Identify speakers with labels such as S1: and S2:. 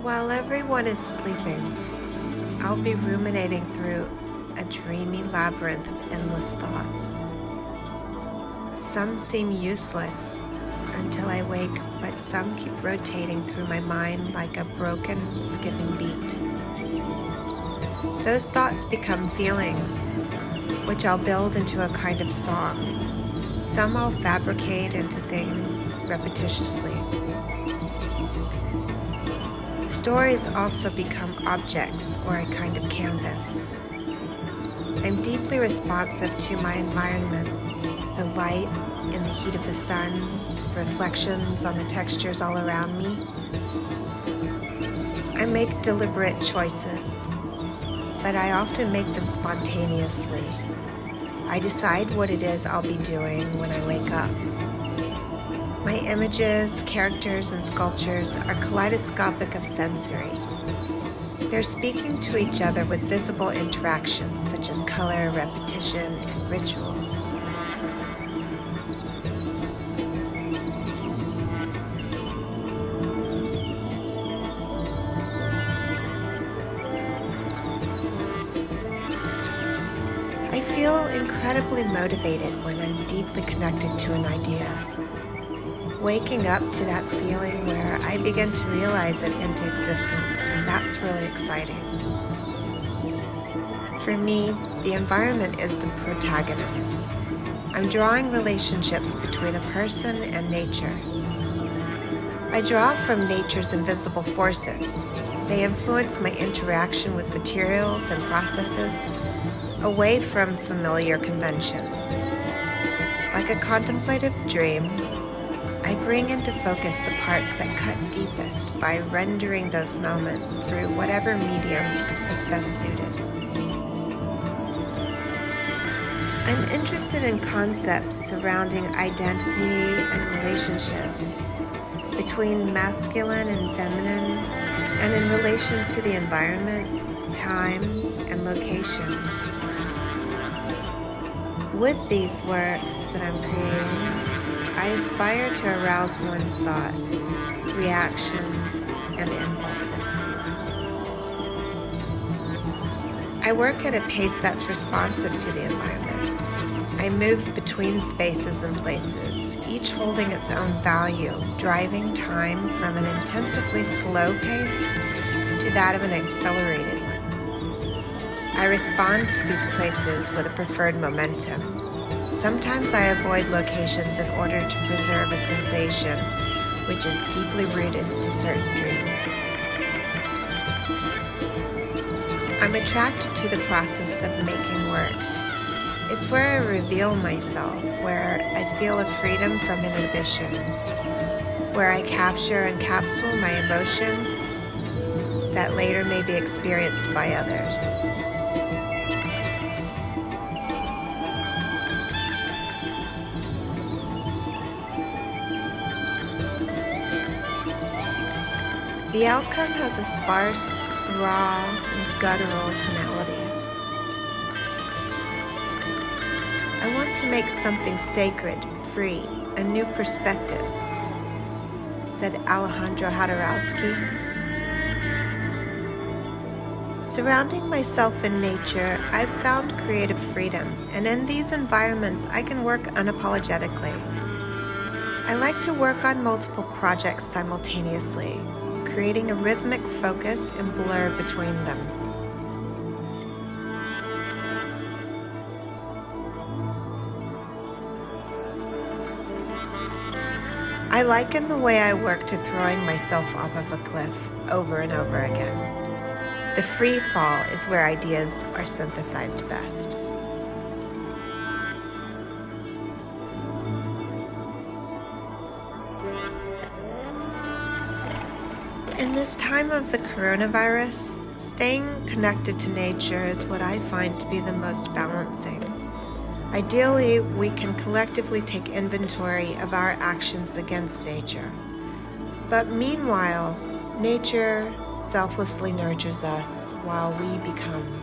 S1: While everyone is sleeping, I'll be ruminating through a dreamy labyrinth of endless thoughts. Some seem useless until I wake, but some keep rotating through my mind like a broken, skipping beat. Those thoughts become feelings, which I'll build into a kind of song. Some I'll fabricate into things repetitiously. Stories also become objects or a kind of canvas. I'm deeply responsive to my environment, the light and the heat of the sun, the reflections on the textures all around me. I make deliberate choices, but I often make them spontaneously. I decide what it is I'll be doing when I wake up. My images, characters, and sculptures are kaleidoscopic of sensory. They're speaking to each other with visible interactions such as color, repetition, and ritual. I feel incredibly motivated when I'm deeply connected to an idea. Waking up to that feeling where I begin to realize it into existence, and that's really exciting. For me, the environment is the protagonist. I'm drawing relationships between a person and nature. I draw from nature's invisible forces. They influence my interaction with materials and processes, away from familiar conventions. Like a contemplative dream, I bring into focus the parts that cut deepest by rendering those moments through whatever medium is best suited. I'm interested in concepts surrounding identity and relationships, between masculine and feminine, and in relation to the environment, time, and location. With these works that I'm creating, I aspire to arouse one's thoughts, reactions, and impulses. I work at a pace that's responsive to the environment. I move between spaces and places, each holding its own value, driving time from an intensively slow pace to that of an accelerated one. I respond to these places with a preferred momentum. Sometimes I avoid locations in order to preserve a sensation which is deeply rooted to certain dreams. I'm attracted to the process of making works. It's where I reveal myself, where I feel a freedom from inhibition, where I capture and capsule my emotions that later may be experienced by others. The outcome has a sparse, raw, and guttural tonality. I want to make something sacred, free, a new perspective, said Alejandro Jodorowsky. Surrounding myself in nature, I've found creative freedom, and in these environments, I can work unapologetically. I like to work on multiple projects simultaneously, creating a rhythmic focus and blur between them. I liken the way I work to throwing myself off of a cliff over and over again. The free fall is where ideas are synthesized best. In this time of the coronavirus, staying connected to nature is what I find to be the most balancing. Ideally, we can collectively take inventory of our actions against nature. But meanwhile, nature selflessly nurtures us while we become